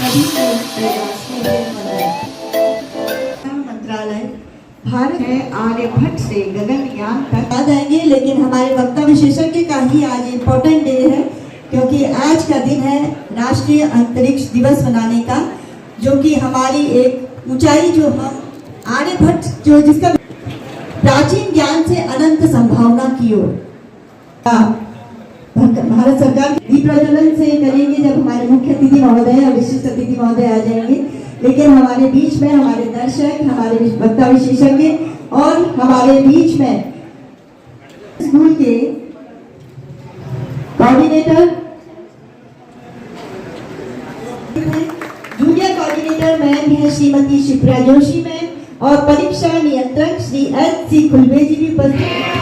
सभी को मंत्रालय भारत है आर्यभट्ट से गगनयान तक आ जाएंगे, लेकिन हमारे वक्ता विशेषज्ञ का ही आज इम्पोर्टेंट डे है, क्योंकि आज का दिन है राष्ट्रीय अंतरिक्ष दिवस मनाने का, जो कि हमारी एक ऊंचाई जो हम आर्यभट्ट जो जिसका प्राचीन ज्ञान से अनंत संभावना की ओर भारत सरकार दीप प्रज्वलन से करेंगे जब हमारे मुख्य अतिथि महोदय और विशिष्ट अतिथि महोदय आ जाएंगे। लेकिन हमारे बीच में हमारे दर्शक, हमारे वक्ता विशेषज्ञ और हमारे बीच में स्कूल के कोऑर्डिनेटर, जूनियर कोऑर्डिनेटर मैम है श्रीमती शिप्रा जोशी मैम और परीक्षा नियंत्रक श्री एच.सी. खुलबे जी भी उपस्थित हैं।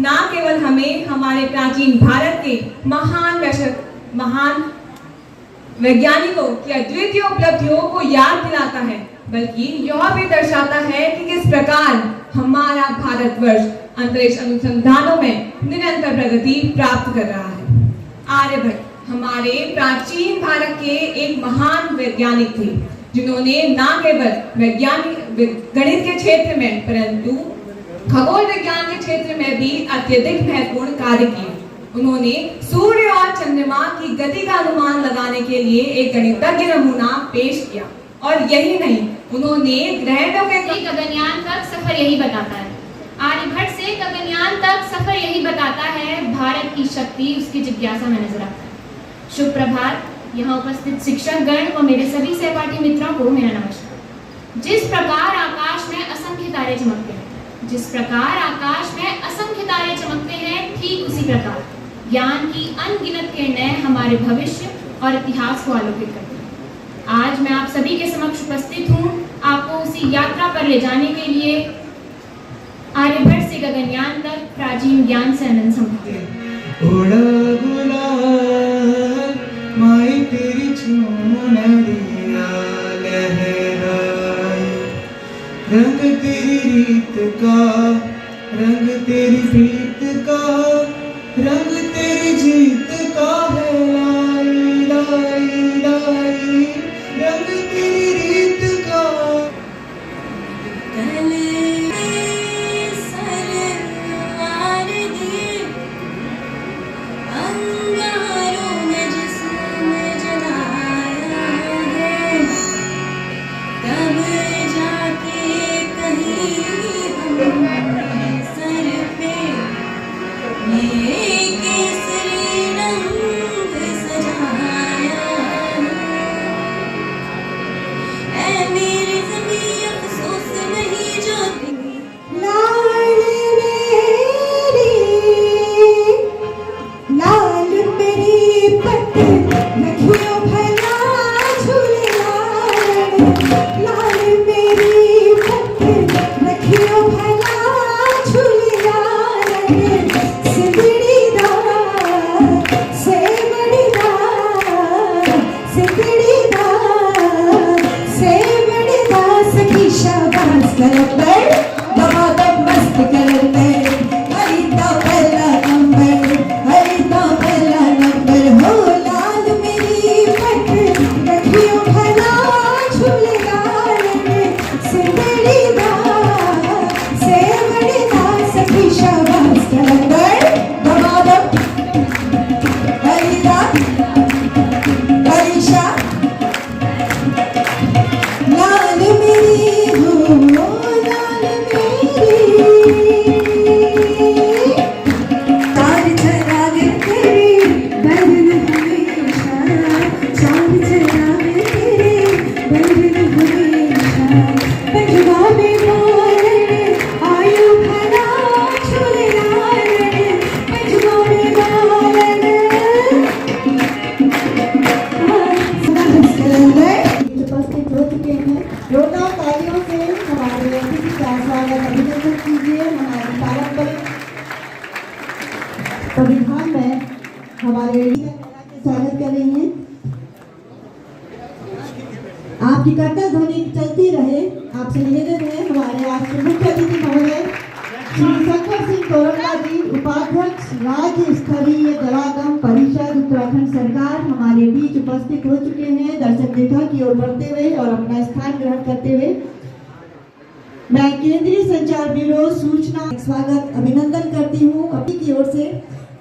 ना केवल हमें हमारे प्राचीन भारत के महान वैज्ञानिकों की अद्वितीय उपलब्धियों को याद दिलाता है, बल्कि यह भी दर्शाता है कि किस प्रकार हमारा भारतवर्ष अंतरिक्ष अनुसंधानों में निरंतर प्रगति प्राप्त कर रहा है। आर्यभट्ट हमारे प्राचीन भारत के एक महान वैज्ञानिक थे, जिन्होंने न केवल गणित के क्षेत्र में परंतु खगोल विज्ञान के क्षेत्र में भी अत्यधिक महत्वपूर्ण कार्य किए। उन्होंने सूर्य और चंद्रमा की गति का अनुमान लगाने के लिए एक गणितज्ञ नमूना पेश किया, और यही नहीं, उन्होंने ग्रहों के गगनयान तक सफर यही बताता है। आर्यभट्ट से गगनयान तक सफर यही बताता है। भारत की शक्ति उसकी जिज्ञासा में नजर आता है। शुभ प्रभात। यहाँ उपस्थित शिक्षक गण व मेरे सभी सहपाठी मित्रों को मेरा नमस्कार। जिस प्रकार आकाश में असंख्य तारे चमकते हैं, ठीक उसी प्रकार ज्ञान की अनगिनत किरणें हमारे भविष्य और इतिहास को आलोकित करती हैं। आज मैं आप सभी के समक्ष उपस्थित हूँ, आपको उसी यात्रा पर ले जाने के लिए, आर्यभट्ट से गगनयान तक प्राचीन ज्ञान से अनंत संभावना। उड़ा गुलाल माई तेरी चुनरिया लहराए, रंग तेरी रीत का, रंग तेरी प्रीत का, रंग तेरी जीत का है। लाई लाई लाई रंग तेरी रीत का। लाल मेरी हो आपकी कर्तव्य ध्वनि चलती रहे। आपसे निवेदन है हमारे आज के मुख्य अतिथि महोदय श्री शंकर सिंह तोरंगा जी, उपाध्यक्ष राज्य स्तरीय जलागम परिषद उत्तराखंड सरकार, हमारे बीच उपस्थित हो चुके हैं। दर्शक दीर्घा की ओर बढ़ते हुए और अपना स्थान ग्रहण करते हुए मैं केंद्रीय संचार ब्यूरो सूचना स्वागत अभिनंदन करती हूँ अपनी की ओर से।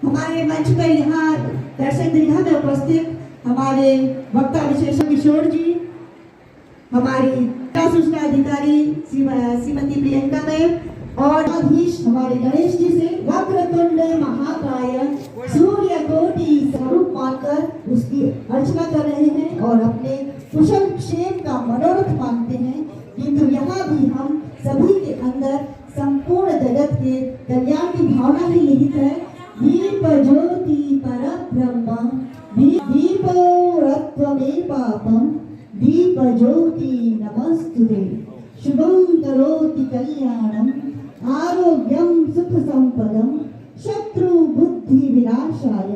हमारे मंच पर यहाँ दर्शक दीर्घा में उपस्थित हमारे वक्ता विशेषज्ञ किशोर जी, हमारी सूचना अधिकारी श्रीमती प्रियंका मैम और अधीश हमारे गणेश जी से वक्रतुंड महाकाय सूर्य कोटि स्वरूप मानकर उसकी अर्चना कर रहे हैं और अपने कुशल क्षेम का मनोरथ मांगते हैं। किंतु यहाँ भी हम सभी के अंदर संपूर्ण जगत के कल्याण की भावना ही निहित है। दीप ज्योति परब्रह्म दीपो रत्वमे पापम दीप ज्योति नमस्तुते शुभं करोति कल्याणम आरोग्यम सुख संपदम शत्रु बुद्धि विनाशाय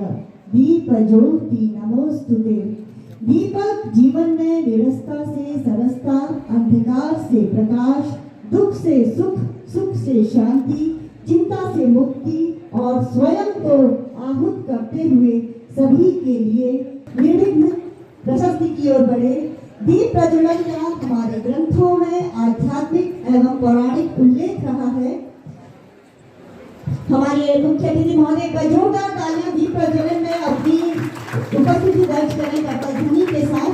दीप ज्योति नमोस्तुते। दीपक जीवन में निरस्ता से सरसता, अंधकार से प्रकाश, दुख से सुख, सुख से शांति, चिंता से मुक्ति और स्वयं को आहूत करते हुए सभी के लिए निर्विघ्न प्रशस्ति की ओर बढ़े। दीप प्रज्वलन का हमारे ग्रंथों में आध्यात्मिक एवं पौराणिक उल्लेख रहा है। हमारे मुख्य अतिथि महोदय का जोरदार तालियां दीप प्रज्वलन में अपनी उपस्थिति दर्ज करें कर्तव्य के साथ।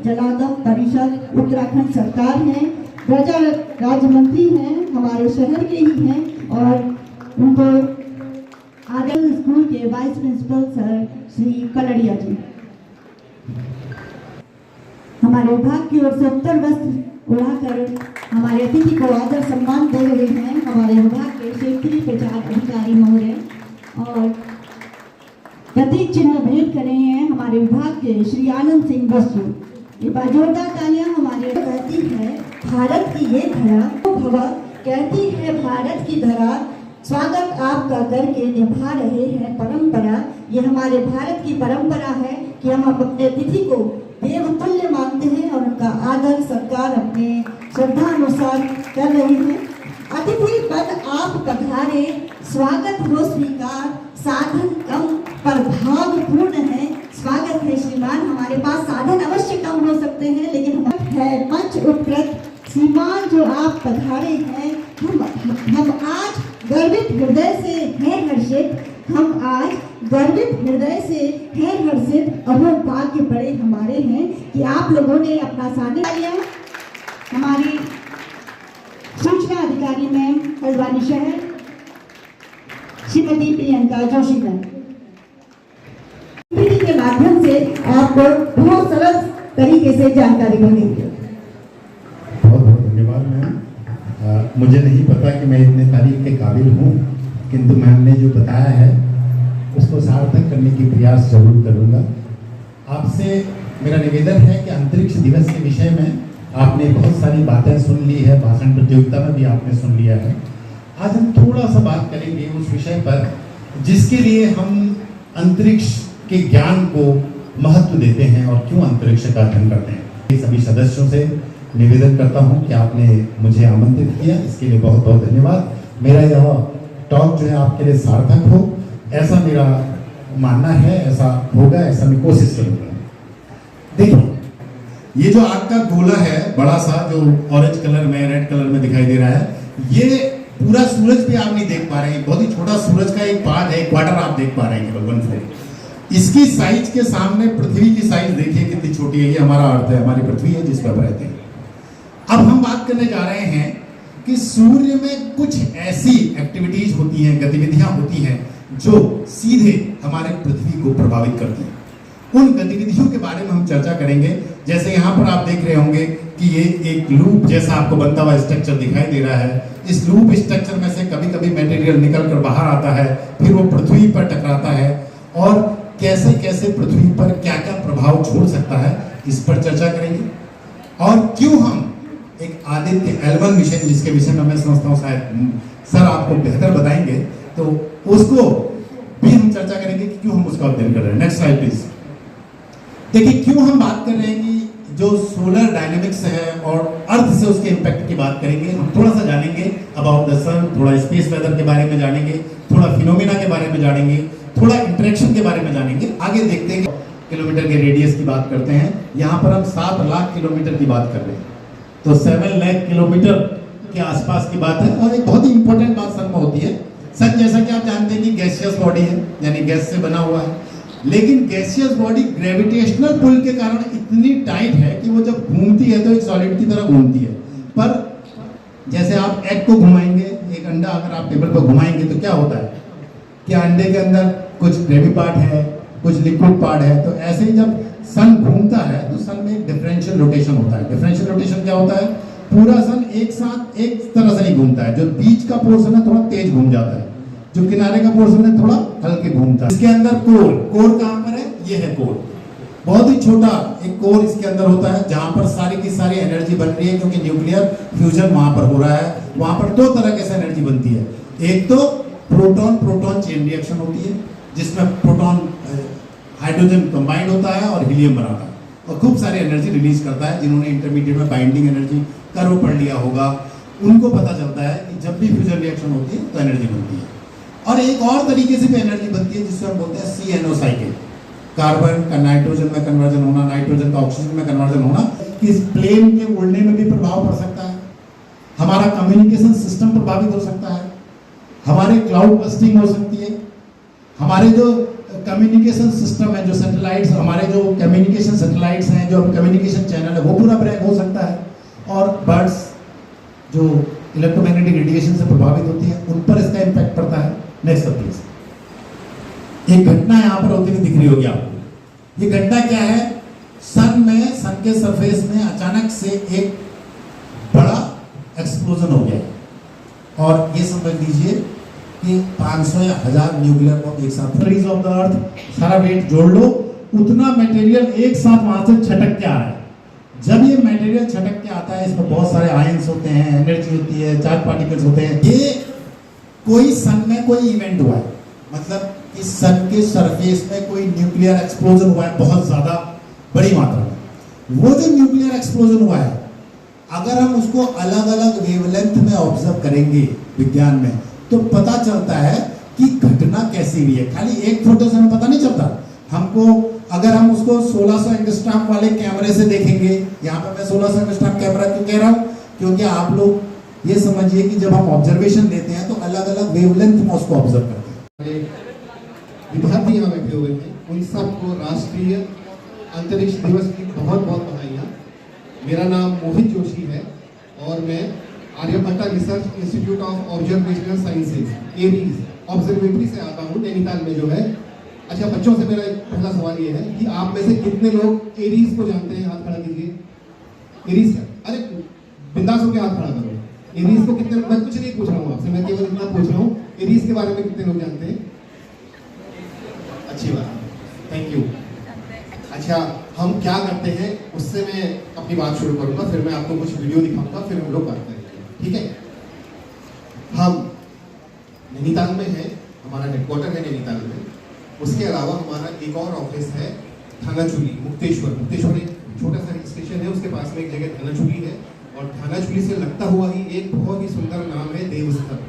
जलागम परिषद उत्तराखंड सरकार है, प्रजा राज्य मंत्री हैं, हमारे शहर के ही हैं और उनको आदर्श स्कूल के वाइस प्रिंसिपल सर श्री कलड़िया जी हमारे विभाग की ओर से उत्तर वस्त्र उड़ाकर हमारे अतिथि को आदर सम्मान दे रहे हैं। हमारे विभाग के क्षेत्रीय प्रचार अधिकारी महोदय और प्रतीक चिन्ह भेंट कर रहे हैं हमारे विभाग के श्री आनंद सिंह बसु। ये जोरदार तालियां हमारे कहती है भारत की ये धरा भवा, कहती है भारत की धरा, स्वागत आपका करके निभा रहे हैं परंपरा। ये हमारे भारत की परंपरा है कि हम अपने अतिथि को देवतुल्य मानते हैं और उनका आदर सत्कार अपने श्रद्धा अनुसार कर रहे हैं। अतिथि पद आप पधारे स्वागत हो स्वीकार, साधन कम पर भावपूर्ण है। स्वागत है श्रीमान, हमारे पास साधन अवश्य कम हो सकते हैं लेकिन हम है मंच उपकृत। श्रीमान जो आप पधारे हैं, हम आज गर्वित हृदय से हैं हर्षित, हम आज गर्वित हृदय से हैं हर्षित और वो भाग्य बड़े हमारे हैं कि आप लोगों ने अपना सानिध्य लिया। हमारी सूचना अधिकारी मैम हल्द्वानी शहर श्रीमती प्रियंका जोशी मैम के माध्यम से आपको बहुत सरल तरीके से जानकारी मिलेगी। बहुत बहुत धन्यवाद मैम। मुझे नहीं पता कि मैं इतने तारीफ के काबिल हूँ, किंतु मैम ने जो बताया है उसको सार्थक करने की प्रयास जरूर करूँगा। आपसे मेरा निवेदन है कि अंतरिक्ष दिवस के विषय में आपने बहुत सारी बातें सुन ली है, भाषण प्रतियोगिता में भी आपने सुन लिया है। आज हम थोड़ा सा बात करेंगे उस विषय पर जिसके लिए हम अंतरिक्ष के ज्ञान को महत्व देते हैं और क्यों अंतरिक्ष का अध्ययन करते हैं। सभी सदस्यों से निवेदन करता हूं कि आपने मुझे आमंत्रित किया, इसके लिए बहुत बहुत धन्यवाद। मेरा यह टॉक जो है आपके लिए सार्थक हो, ऐसा मेरा मानना है, ऐसा होगा, ऐसा मैं कोशिश करूंगा। देखिए, ये जो आग का गोला है बड़ा सा, जो ऑरेंज कलर में रेड कलर में दिखाई दे रहा है, ये पूरा सूरज भी आप नहीं देख पा रहे हैं। बहुत ही छोटा सूरज का एक पार्ट है, क्वार्टर आप देख पा रहे हैं केवल 1/4। इसकी साइज के सामने पृथ्वी की साइज देखिए कितनी छोटी है। ये हमारा अर्थ है, हमारी पृथ्वी है जिस पर हम रहते हैं। अब हम बात करने जा रहे हैं कि सूर्य में कुछ ऐसी एक्टिविटीज होती हैं, गतिविधियां होती हैं जो सीधे हमारे पृथ्वी को प्रभावित करती हैं। उन गतिविधियों के बारे में हम चर्चा करेंगे। जैसे यहाँ पर आप देख रहे होंगे कि ये एक लूप जैसा आपको बनता हुआ स्ट्रक्चर दिखाई दे रहा है। इस लूप स्ट्रक्चर में से कभी कभी मटेरियल निकल कर बाहर आता है, फिर वो पृथ्वी पर टकराता है और कैसे कैसे पृथ्वी पर क्या क्या प्रभाव छोड़ सकता है, इस पर चर्चा करेंगे। और क्यों हम एक आदित्य L1 मिशन, जिसके विषय में मैं समझता हूँ शायद सर आपको बेहतर बताएंगे, तो उसको भी हम चर्चा करेंगे कि क्यों हम उसका अध्ययन कर रहे हैं। Next slide please. देखिए, क्यों हम बात कर रहे हैं कि जो सोलर डायनेमिक्स है और अर्थ से उसके इम्पैक्ट की बात करेंगे। हम थोड़ा सा जानेंगे अबाउट द सन, थोड़ा स्पेस वेदर के बारे में जानेंगे, थोड़ा फिनोमिना के बारे में जानेंगे, थोड़ा इंटरेक्शन के बारे में जानेंगे। आगे देखते हैं किलोमीटर के रेडियस की बात करते हैं। यहाँ पर हम 7 लाख किलोमीटर की बात कर रहे हैं, तो 7 लाख किलोमीटर के आसपास की बात है। और एक बहुत ही इंपॉर्टेंट बात सन में होती है। सन जैसा कि आप जानते हैं कि गैसियस बॉडी है, यानी गैस से बना हुआ है, लेकिन गैसियस बॉडी ग्रेविटेशनल पुल के कारण इतनी टाइट है कि वो जब घूमती है तो एक सॉलिड की तरह घूमती है। पर जैसे आप एग को घुमाएंगे, एक अंडा अगर आप टेबल पर घुमाएंगे तो क्या होता है कि अंडे के अंदर कुछ ग्रेवी पार्ट है, कुछ लिक्विड पार्ट है। तो ऐसे ही जब सन घूमता है तो सन में डिफरेंशियल रोटेशन होता है। डिफरेंशियल रोटेशन क्या होता है? पूरा सन एक साथ एक तरह से नहीं घूमता है। जो बीच का पोर्शन है थोड़ा तेज घूम जाता है, जो किनारे का पोर्शन है थोड़ा हल्के घूमता है। इसके अंदर कोर कहां पर है? ये है कोर। बहुत ही छोटा एक कोर इसके अंदर होता है जहां पर सारी की सारी एनर्जी बन रही है, क्योंकि न्यूक्लियर फ्यूजन वहां पर हो रहा है। वहां पर 2 तरह के से एनर्जी बनती है। एक तो प्रोटॉन प्रोटॉन चेन रिएक्शन होती है, जिसमें प्रोटॉन हाइड्रोजन कंबाइंड होता है और हीलियम बनाता है और खूब सारी एनर्जी रिलीज करता है। जिन्होंने इंटरमीडिएट में बाइंडिंग एनर्जी कर्व पढ़ लिया होगा, उनको पता चलता है कि जब भी फ्यूजन रिएक्शन होती है तो एनर्जी बनती है। और एक और तरीके से भी एनर्जी बनती है जिसको हम बोलते हैं CNO साइकिल। कार्बन का नाइट्रोजन में कन्वर्जन होना, नाइट्रोजन का ऑक्सीजन में कन्वर्जन होना। इस प्लेन के उड़ने में भी प्रभाव पड़ सकता है। हमारा कम्युनिकेशन सिस्टम प्रभावित हो सकता है, हमारे क्लाउड बस्टिंग हो सकती है, हमारे जो कम्युनिकेशन सिस्टम है, जो सैटेलाइट्स, हमारे जो कम्युनिकेशन सैटेलाइट्स हैं, जो कम्युनिकेशन चैनल है, वो पूरा ब्रेक हो सकता है। और बर्ड्स जो इलेक्ट्रोमैग्नेटिक रेडिएशन से प्रभावित होती है, उन पर इसका इम्पैक्ट पड़ता है। Next please. एक घटना यहाँ पर होती हुई दिख रही होगी आपको। ये घटना क्या है? सन के सरफेस में अचानक से एक बड़ा एक्सप्लोजन हो गया और ये समझ लीजिए कि 500 या 1000 न्यूक्लियर बॉम्ब एक साथ रिलीज ऑफ द अर्थ, सारा वेट जोड़ लो, उतना मटेरियल एक साथ वहां से छटक के आ रहा है। जब ये मटेरियल छटक के आता है, इसमें बहुत सारे आयंस होते हैं, एनर्जी होती है, चार्ज पार्टिकल्स होते हैं। ये कोई सन में कोई इवेंट हुआ है, मतलब इस सन के सरफेस में कोई न्यूक्लियर एक्सप्लोजन हुआ है बहुत ज्यादा बड़ी मात्रा में। वो जो न्यूक्लियर एक्सप्लोजन हुआ है, अगर हम उसको अलग अलग वेवलेंथ में ऑब्जर्व करेंगे विज्ञान में, तो पता चलता है कि घटना कैसी हुई है। खाली एक फोटो से हमें पता नहीं चलता। हमको अगर हम उसको 1600 एंगस्ट्रॉम वाले कैमरे से देखेंगे, यहाँ पे मैं 1600 एंगस्ट्रॉम कैमरा क्यों कह रहा हूँ, क्योंकि आप लोग ये समझिए कि जब हम ऑब्जर्वेशन लेते हैं तो अलग अलग वेवलेंथ में उसको ऑब्जर्व करते हैं। विद्यार्थी यहाँ बैठे हुए हैं, उन सबको राष्ट्रीय अंतरिक्ष दिवस की बहुत बहुत बधाइयाँ। मेरा नाम मोहित जोशी है और मैं Aryabhatta research institute of observational sciences ARIES observatory से आता हूँ, नैनीताल में जो है। अच्छा, बच्चों से मेरा एक पहला सवाल ये है कि आप में से कितने लोग एरीज को जानते हैं? हाथ खड़ा कीजिए। एरीज क्या? अरे बिंदास होकर हाथ खड़ा करो। एरीज को कितने, मैं कुछ नहीं पूछ रहा हूँ आपसे, मैं केवल इतना पूछ रहा हूँ एरीज के बारे में कितने लोग जानते हैं? अच्छी बात, थैंक यू। अच्छा, हम क्या करते हैं उससे मैं अपनी बात शुरू करूंगा, फिर मैं आपको कुछ वीडियो दिखाऊंगा, फिर हम लोग बात करेंगे, ठीक है? हम नैनीताल में है, हमारा हेडक्वार्टर है नैनीताल में। उसके अलावा हमारा एक और ऑफिस है थानाचुली, मुक्तेश्वर एक छोटा सा स्टेशन है, उसके पास में एक जगह थानाचुली है, और थानाचुली से लगता हुआ ही एक बहुत ही सुंदर नाम है देवस्थल।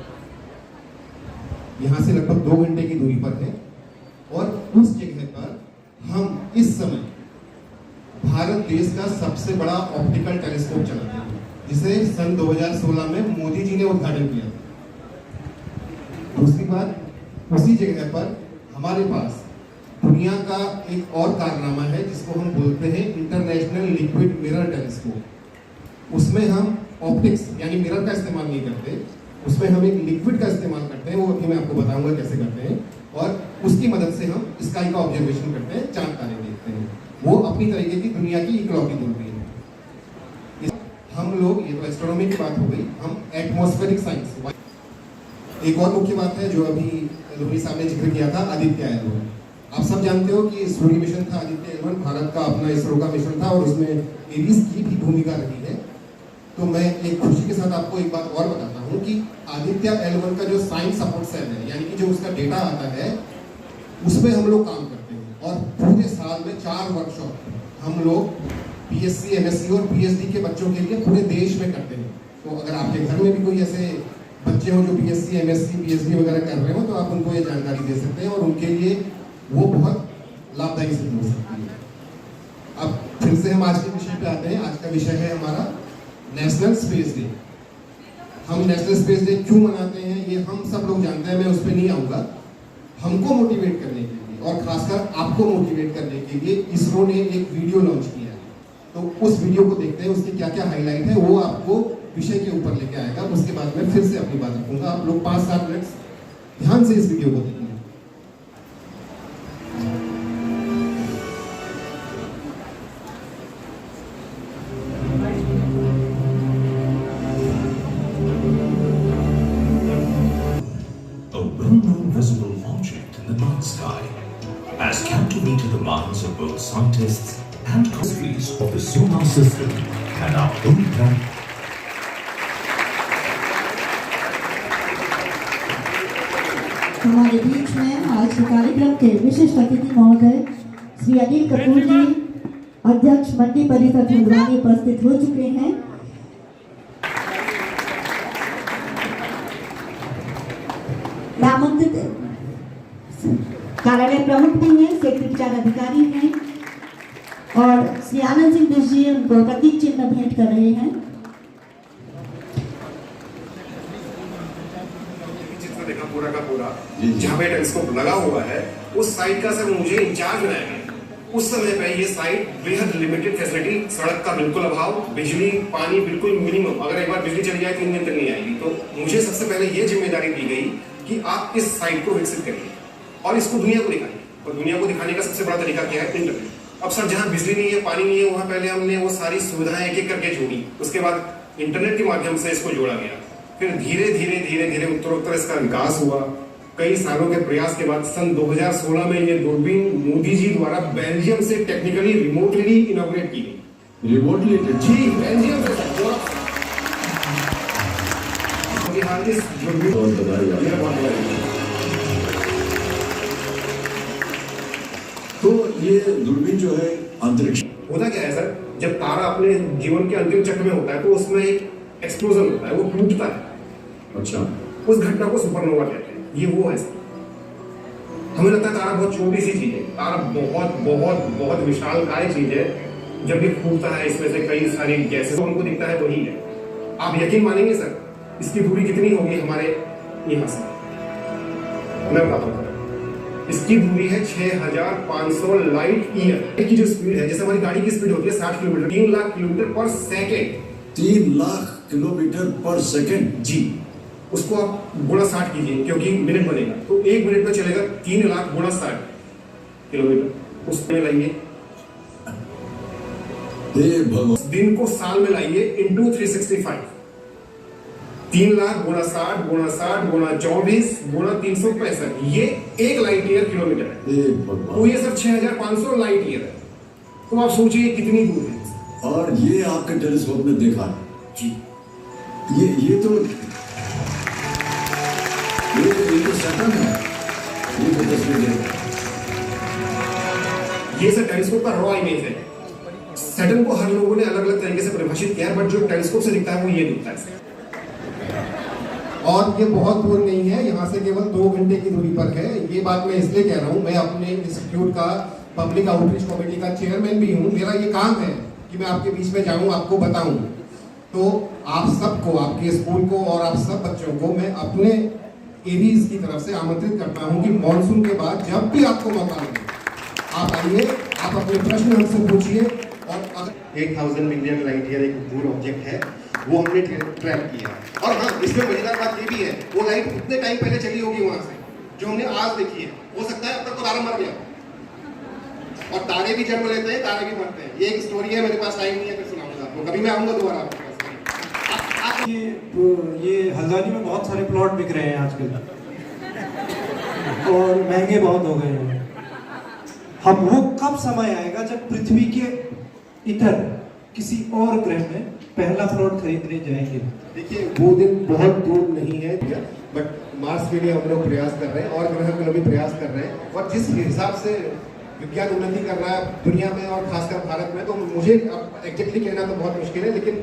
यहाँ से लगभग 2 घंटे की दूरी पर है, और उस जगह पर हम इस समय भारत देश का सबसे बड़ा ऑप्टिकल टेलीस्कोप चलाते हैं, जिसे सन 2016 में मोदी जी ने उद्घाटन किया था। दूसरी बात, उसी जगह पर हमारे पास दुनिया का एक और कारनामा है जिसको हम बोलते हैं इंटरनेशनल लिक्विड मिरर टेलीस्कोप। उसमें हम ऑप्टिक्स यानी मिरर का इस्तेमाल नहीं करते, उसमें हम एक लिक्विड का इस्तेमाल करते हैं, वो अभी मैं आपको बताऊंगा कैसे करते हैं, और उसकी मदद से हम स्काई का ऑब्जर्वेशन करते हैं, चांद तारे देखते हैं। वो अपनी तरीके की दुनिया की इकलौती दूरबीन है। हम लोग, ये तो एस्ट्रोनॉमी की बात हो गई, हम एटमॉस्फेरिक साइंस, एक और मुख्य बात है जो अभी लोहरी साहब ने जिक्र किया था, आदित्य L1। आप सब जानते हो कि सूर्य मिशन था आदित्य L1, भारत का अपना इसरो का मिशन था, और उसमें एरीज की भी भूमिका रही है। तो मैं एक खुशी के साथ आपको एक बात और बताता हूँ कि आदित्य L1 का जो साइंस सपोर्ट सेल है, यानी कि जो उसका डेटा आता है, उसमें हम लोग काम करते हैं, और पूरे साल में 4 वर्कशॉप हम लोग BSc, MSc और PhD के बच्चों के लिए पूरे देश में करते हैं। तो अगर आपके घर में भी कोई ऐसे बच्चे हो जो BSc, MSc, PhD वगैरह कर रहे हो, तो आप उनको ये जानकारी दे सकते हैं, और उनके लिए वो बहुत लाभदायी सिद्ध हो सकती है। अब फिर से हम आज के विषय पे आते हैं। आज का विषय है हमारा नेशनल स्पेस डे। हम नेशनल स्पेस डे क्यों मनाते हैं ये हम सब लोग जानते हैं, मैं उस पर नहीं आऊँगा। हमको मोटिवेट करने के लिए, और खासकर आपको मोटिवेट करने के लिए इसरो ने एक वीडियो लॉन्च किया है। तो उस वीडियो को देखते हैं, उसकी क्या क्या हाईलाइट है, वो आपको विषय के ऊपर लेके आएगा। उसके बाद मैं फिर से अपनी बात रखूंगा। आप लोग 5-7 मिनट ध्यान से इस वीडियो को देखेंगे। A well-known visible object in the night sky has captivated the minds of both scientists and countries of the solar system and our own planet. हमारे बीच में आज के कार्यक्रम के विशिष्ट अतिथि महोदय श्री अनिल कपूर जी, अध्यक्ष मंडी परिषद हल्द्वानी, उपस्थित हो चुके हैं। नामांकित कार्यालय प्रमुख भी हैं, सेक्रेटरी 4 अधिकारी हैं, और श्री आनंद सिंह बिष्ट जी उनको प्रतीक चिन्ह भेंट कर रहे हैं। देखा पूरा का पूरा, जहाँ पे टेलीस्कोप लगा हुआ है, उस साइट का सर मुझे इंचार्ज बनाया गया। उस समय पे ये साइट बेहद लिमिटेड फैसिलिटी, सड़क का बिल्कुल अभाव, बिजली पानी बिल्कुल मिनिमम, अगर एक बार बिजली चली जाए 3 दिन तक नहीं आएगी। तो मुझे सबसे पहले ये जिम्मेदारी दी गई कि आप इस साइट को विकसित करिए और इसको दुनिया को दिखाइए। और दुनिया को दिखाने का सबसे बड़ा तरीका क्या है? इंटरनेट। अब सर जहाँ बिजली नहीं है, पानी नहीं है, वहाँ पहले हमने वो सारी सुविधाएं एक एक करके जोड़ी, उसके बाद इंटरनेट के माध्यम से इसको जोड़ा गया। फिर धीरे धीरे उत्तरोत्तर इसका विकास हुआ। कई सालों के प्रयास के बाद सन 2016 में ये दूरबीन मोदी जी द्वारा बेल्जियम से टेक्निकली रिमोटली इनॉग्रेट की गई। रिमोटली जी, बेल्जियम से तो ये दूरबीन जो है अंतरिक्ष, होता क्या है सर, जब तारा अपने जीवन के अंतिम चक्र में होता है तो उसमें एक एक्सप्लोजन होता है, वो टूटता है। अच्छा, उस घटना को सुपरनोवा कहते हैं। ये वो है सर। हमें लगता है तारा बहुत छोटी सी चीज है, तारा बहुत बहुत बहुत विशालकाय चीज है। जब ये फूटता है इसमें से कई सारी गैसेस तो हमको दिखता है वही है। आप यकीन मानेंगे सर, इसकी दूरी कितनी होगी हमारे यहाँ से? मैं बताता हूँ, इसकी दूरी है 6500 लाइट ईयर की जो स्पीड है, जैसे हमारी गाड़ी की स्पीड होती है 60 किलोमीटर, 3 लाख किलोमीटर पर सेकेंड। 3 लाख किलोमीटर पर सेकेंड जी, उसको आप गुणा 60 कीजिए क्योंकि मिनट बनेगा, तो 1 मिनट में चलेगा 3 लाख गुणा 60 किलोमीटर। उसमें लाइए दिन को साल में लाइए इंटू 365, 3 लाख गुणा 60 गुणा 60 गुणा 24 गुणा 365, ये 1 लाइट ईयर किलोमीटर है। तो ये सब 6500 लाइट ईयर है। तो आप सोचिए कितनी दूर है। और ये आपके टेलीस्कोप में देखा है जी। ये तो सैटर्न है, ये तो तस्वीर है। ये सर टेलीस्कोप का रॉ इमेज है। सैटर्न को हर लोगों ने अलग अलग तरीके से परिभाषित किया है, बट जो टेलीस्कोप से दिखता है वो ये दिखता है। और ये बहुत दूर नहीं है, यहाँ से केवल 2 घंटे की दूरी पर है। ये बात मैं इसलिए कह रहा हूँ, मैं अपने इंस्टीट्यूट का पब्लिक आउटरीच कमेटी का चेयरमैन भी हूँ। मेरा ये काम है कि मैं आपके बीच में जाऊँ, आपको बताऊँ। तो आप सबको, आपके स्कूल को और आप सब बच्चों को मैं अपने एरीज की तरफ से आमंत्रित करता हूँ कि मानसून के बाद जब भी आपको मौका मिले आप आइए, आप अपने प्रश्न हमसे पूछिए। और 8000 मिलियन लाइट ईयर एक दूर ऑब्जेक्ट है, वो हमने ट्रैक किया। और हाँ, इसमें मजेदार बात ये भी है, वो लाइट उतने टाइम पहले चली होगी वहां से जो हमने आज देखी है। हो सकता है अब तक तो तारा मर गया, और तारे भी जन्म लेते हैं, तारे भी मरते हैं। ये एक स्टोरी है, मेरे पास टाइम नहीं है, फिर सुनाऊंगा आपको, कभी मैं आऊंगा दोबारा आपके पास। ये हल्द्वानी में बहुत सारे प्लॉट बिक रहे हैं आजकल और महंगे बहुत हो गए हैं। हम वो कब समय आएगा जब पृथ्वी के इधर किसी और ग्रह में पहला प्लॉट खरीदने जाएंगे? देखिए, वो दिन बहुत दूर नहीं है, बट मार्स के लिए हम लोग प्रयास कर रहे हैं और ग्रह के लिए भी प्रयास कर रहे हैं। और जिस हिसाब से विज्ञान उन्नति कर रहा है दुनिया में और खासकर भारत में, तो मुझे एग्जैक्टली कहना तो बहुत मुश्किल है, लेकिन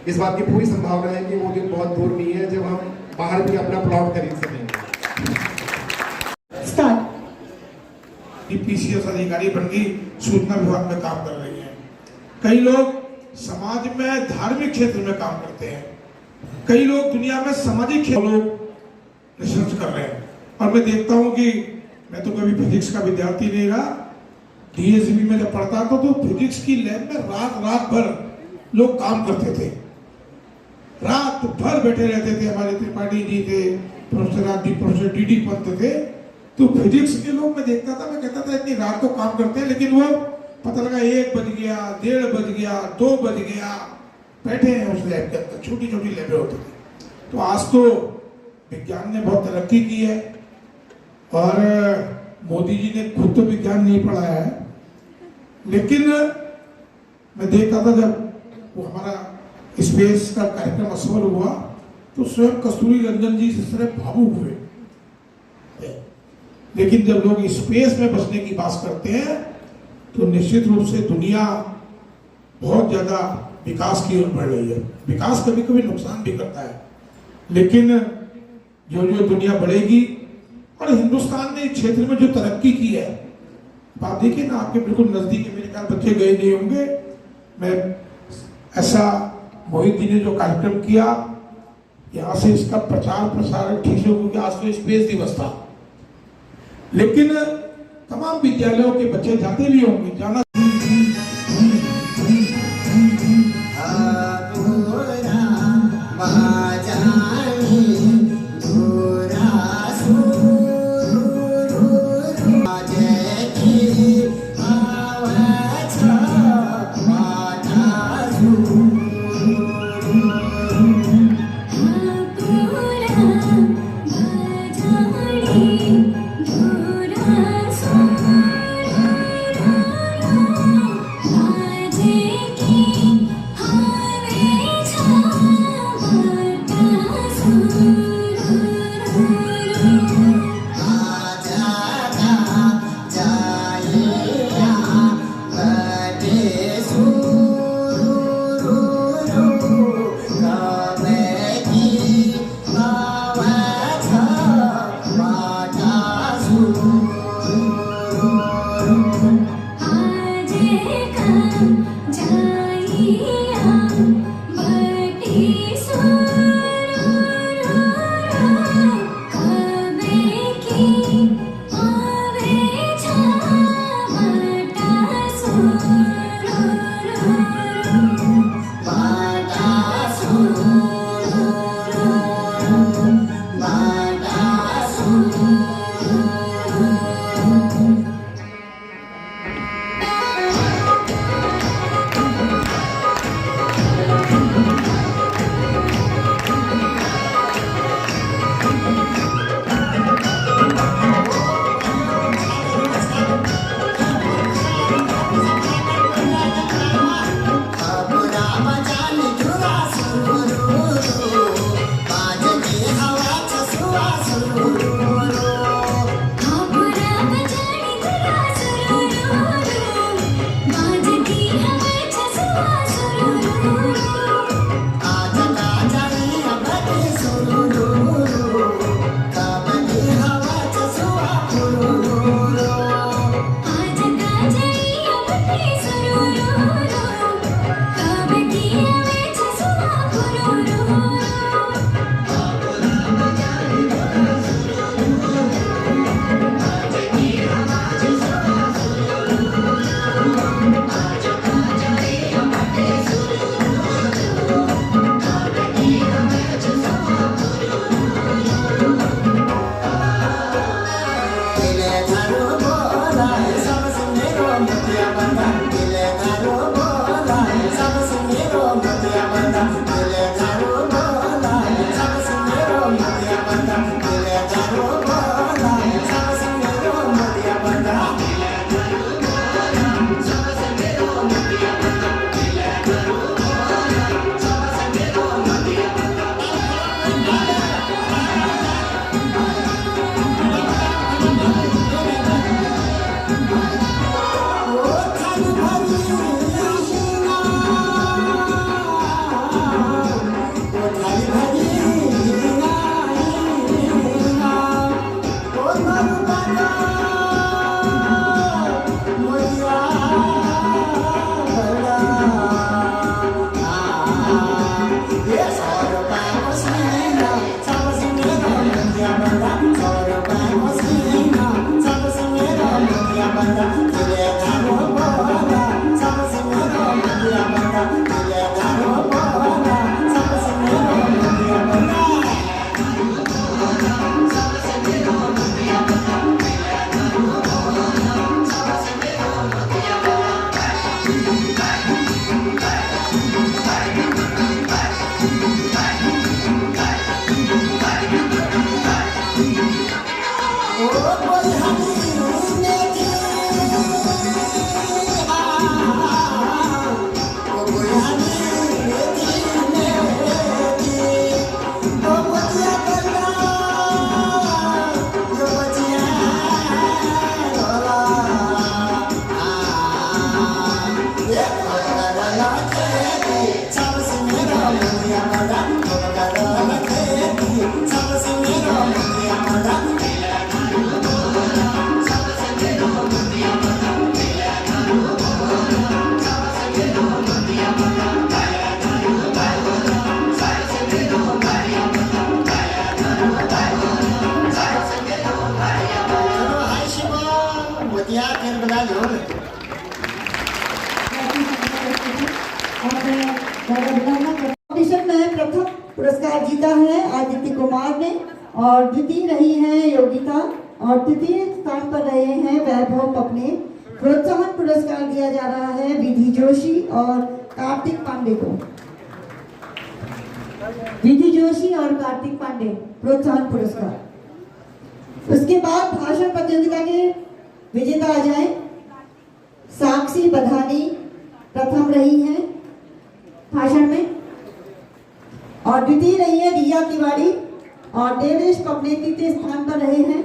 इस बात की पूरी संभावना है कि वो दिन बहुत दूर नहीं है जब हम बाहर भी अपना प्लॉट खरीद सकेंगे। पीसीएस अधिकारी बन गई, सूचना विभाग में काम कर रही है। कई लोग समाज में धार्मिक क्षेत्र में काम करते हैं, कई लोग दुनिया में सामाजिक क्षेत्र लोग रिसर्च कर रहे हैं। और मैं देखता हूं कि मैं तो कभी फिजिक्स का विद्यार्थी नहीं रहा, डीएसबी में जब पढ़ता था तो फिजिक्स की लैब में रात भर लोग काम करते थे, रात भर बैठे रहते थे। हमारे त्रिपाठी जी थे, प्रोफेसर डी पंत थे, तो फिजिक्स के लोग मैं देखता था, मैं कहता था इतनी रात को काम करते हैं, लेकिन वो पता लगा 1 बज गया, 1:30 बज गया, 2 बज गया, बैठे हैं उस लैब के अंदर। छोटी छोटी लैबें होती थी। तो आज तो विज्ञान ने बहुत तरक्की की है, और मोदी जी ने खुद तो विज्ञान नहीं पढ़ाया है, लेकिन मैं देखता था जब वो हमारा स्पेस का कार्यक्रम असफल हुआ तो स्वयं कस्तूरी रंजन जी इस तरह भावुक हुए। लेकिन जब लोग स्पेस में बसने की बात करते हैं तो निश्चित रूप से दुनिया बहुत ज्यादा विकास की ओर बढ़ रही है। विकास कभी कभी नुकसान भी करता है, लेकिन जो जो दुनिया बढ़ेगी, और हिंदुस्तान ने इस क्षेत्र में जो तरक्की की है, आप देखिए ना, आपके बिल्कुल नजदीक मेरे ख्याल बच्चे गए नहीं होंगे, मैं ऐसा मोहित जी ने जो कार्यक्रम किया, यहाँ से इसका प्रचार प्रसार ठीक से, क्योंकि आज तो स्पेस दिवस था, लेकिन तमाम विद्यालयों के बच्चे जाते भी होंगे, जाना कॉम्पिटिशन में प्रथम पुरस्कार जीता है आदित्य कुमार ने और द्वितीय रही है योगिता और तृतीय स्थान पर रहे हैं वैभव पपने। प्रोत्साहन पुरस्कार दिया जा रहा है विधि जोशी और कार्तिक पांडे को। विधि जोशी और कार्तिक पांडे प्रोत्साहन पुरस्कार। उसके बाद भाषण प्रतियोगिता के विजेता आ जाए। साक्षी बधानी प्रथम रही है भाषण में और द्वितीय रही है रिया तिवारी और देवेश पपने तृतीय स्थान पर रहे हैं।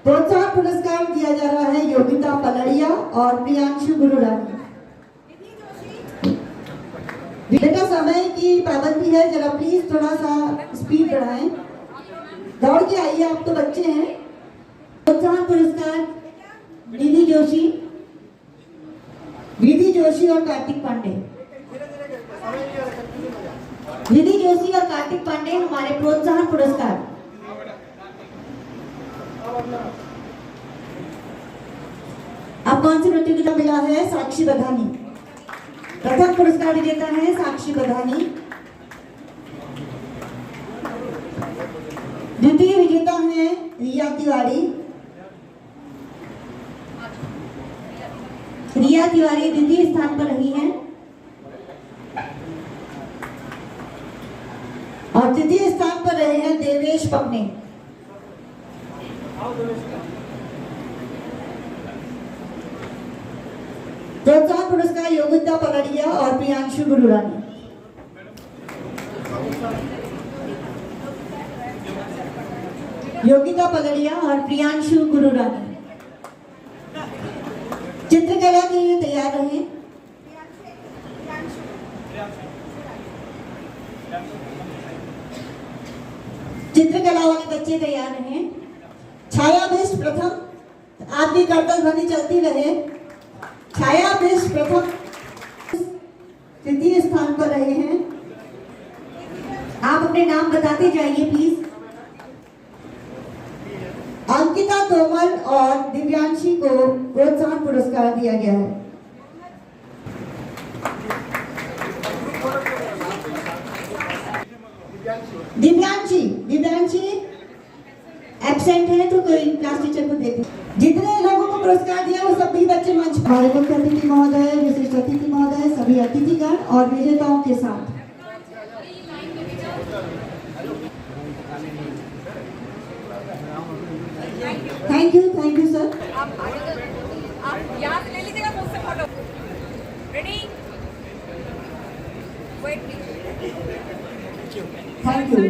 प्रोत्साहन पुरस्कार दिया जा रहा है योगिता पलड़िया और प्रियांशु गुरुरानी। बेटा समय की पाबंदी है, जरा प्लीज थोड़ा सा स्पीड बढ़ाएं। दौड़ के आइए, आप तो बच्चे हैं। प्रोत्साहन पुरस्कार विधि जोशी और कार्तिक पांडे। विधि जोशी और कार्तिक पांडे हमारे प्रोत्साहन पुरस्कार। अब कौन सी प्रतियोगिता मिला है? साक्षी बधानी प्रथम पुरस्कार विजेता है साक्षी बधानी। द्वितीय विजेता है रिया तिवारी रिया तिवारी द्वितीय स्थान पर रही हैं और तृतीय स्थान पर रहे हैं देवेश पपने। प्रोत्साहन पुरस्कार योगिता पलड़िया और प्रियांशु गुरुरानी। योगिता पलड़िया और प्रियांशु गुरुरानी चित्रकला के लिए तैयार रहे। चित्रकला वाले बच्चे तैयार रहे। छाया बेस्ट प्रथम, आपकी करतल ध्वनि चलती रहे। छाया बेस्ट प्रथम तृतीय स्थान पर रहे हैं। आप अपने नाम बताते जाइए प्लीज। अंकिता तोमर और दिव्यांशी को प्रोत्साहन पुरस्कार दिया गया है। दिव्यांशी एब्सेंट है तो कोई क्लास टीचर को देते। जितने लोगों को पुरस्कार दिया वो सभी बच्चे मंच पर। हमारे मुख्य अतिथि महोदय, विशिष्ट अतिथि महोदय, सभी अतिथिगण और विजेताओं के साथ थैंक यू सर। आप याद ले लीजिएगा मुझसे photo. Ready, wait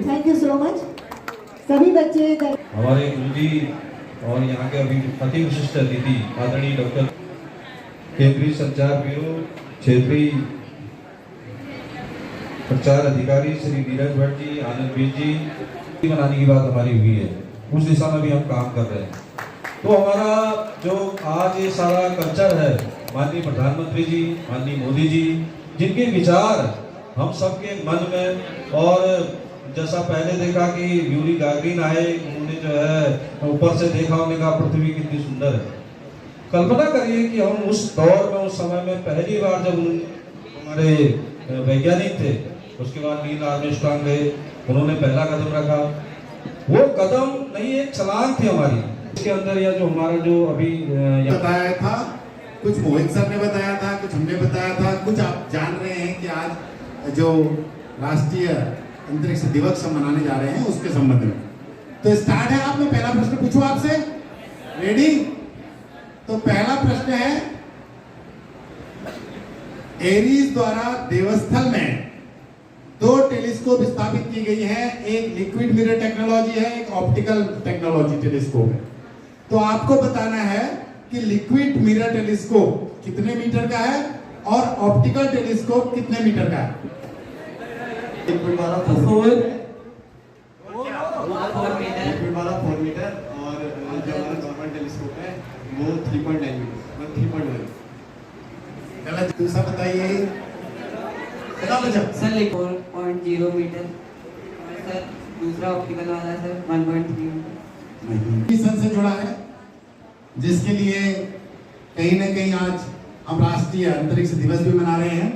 thank you so much. सभी बच्चे हमारे गुरुजी और यहाँ के अभी अति विशिष्ट अतिथि आदरणीय डॉक्टर केंद्रीय संचार ब्यूरो क्षेत्रीय प्रचार अधिकारी श्री नीरज भट्ट जी, आनंदवीर जी बनाने की बात हमारी हुई है, उस दिशा में भी हम काम कर रहे हैं। तो हमारा जो आज ये सारा कल्चर है, माननीय प्रधानमंत्री जी, माननीय मोदी जी, जिनके विचार हम सबके मन में, और जैसा पहले देखा कि यूरी गागरिन आए, उन्होंने जो है ऊपर से देखा, उन्होंने कहा पृथ्वी कितनी सुंदर है। कल्पना करिए कि हम उस दौर में, उस समय में पहली बार जब हमारे वैज्ञानिक थे, उसके बाद नील आर्मस्ट्रांग गए, उन्होंने पहला कदम रखा। वो कदम नहीं, एक छलांग थी हमारी इसके अंदर। या जो हमारा जो अभी बताया था, कुछ मोहित सर ने बताया था, कुछ हमने बताया था, कुछ आप जान रहे हैं कि आज जो राष्ट्रीय अंतरिक्ष दिवस हम मनाने जा रहे हैं उसके संबंध में। तो स्टार्ट है। आप मैं पहला प्रश्न पूछूं आपसे, रेडी? तो पहला प्रश्न है, एरीज द्वारा देवस्थल में 2 टेलीस्कोप स्थापित की गई है। एक लिक्विड मिरर टेक्नोलॉजी है, एक ऑप्टिकल टेक्नोलॉजी टेलीस्कोप है। तो आपको बताना है कि लिक्विड मिरर टेलीस्कोप कितने मीटर का है और ऑप्टिकल टेलीस्कोप कितने मीटर का है? लिक्विड वाला 4 मीटर और जो हमारा नॉर्मल टेलीस्कोप है वो 3.9 मीटर, 3.1। गलत। दूसरा बताइए, बताओ बच्चा। सर 4.0 मीटर और सर दूसरा ऑप्टिकल वाला सर 1.3 मीटर। मिशन से जुड़ा है, जिसके लिए कहीं ना कहीं आज हम राष्ट्रीय अंतरिक्ष दिवस भी मना रहे हैं।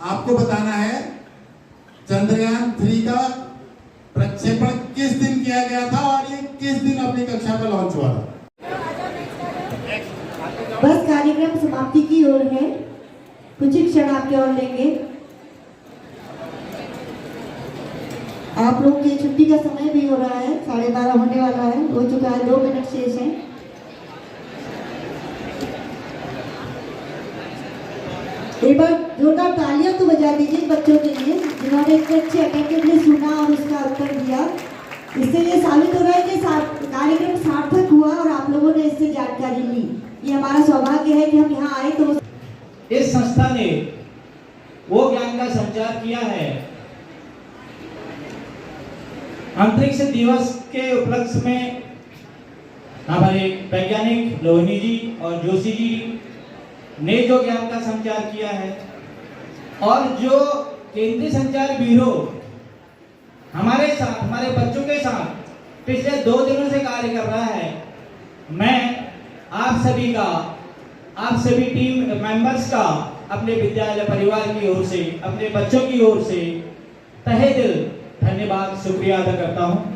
आपको बताना है चंद्रयान 3 का प्रक्षेपण किस दिन किया गया था और ये किस दिन अपनी कक्षा में लॉन्च हुआ था? बस कार्यक्रम समाप्ति की ओर है, कुछ ही क्षण आपके और लेंगे। आप लोग की छुट्टी का समय भी हो रहा है, 12:30 होने वाला है, हो चुका है, 2 मिनट शेष है। एक बार जोरदार तालियां तो बजा दीजिए बच्चों के लिए, जिन्होंने इतने अच्छे अटेंटिवली सुना और उसका उत्तर दिया। इससे ये साबित हो रहा है कि कार्यक्रम सार्थक हुआ और आप लोगों ने इससे जानकारी ली। ये हमारा सौभाग्य है कि हम यहाँ आए। तो इस संस्था ने वो ज्ञान का संचार किया है। अंतरिक्ष दिवस के उपलक्ष्य में हमारे वैज्ञानिक लोहिनी जी और जोशी जी ने जो ज्ञान का संचार किया है, और जो केंद्रीय संचार ब्यूरो हमारे साथ, हमारे बच्चों के साथ पिछले 2 दिनों से कार्य कर रहा है, मैं आप सभी का, आप सभी टीम मेंबर्स का अपने विद्यालय परिवार की ओर से, अपने बच्चों की ओर से तहे दिल धन्यवाद, शुक्रिया अदा करता हूं।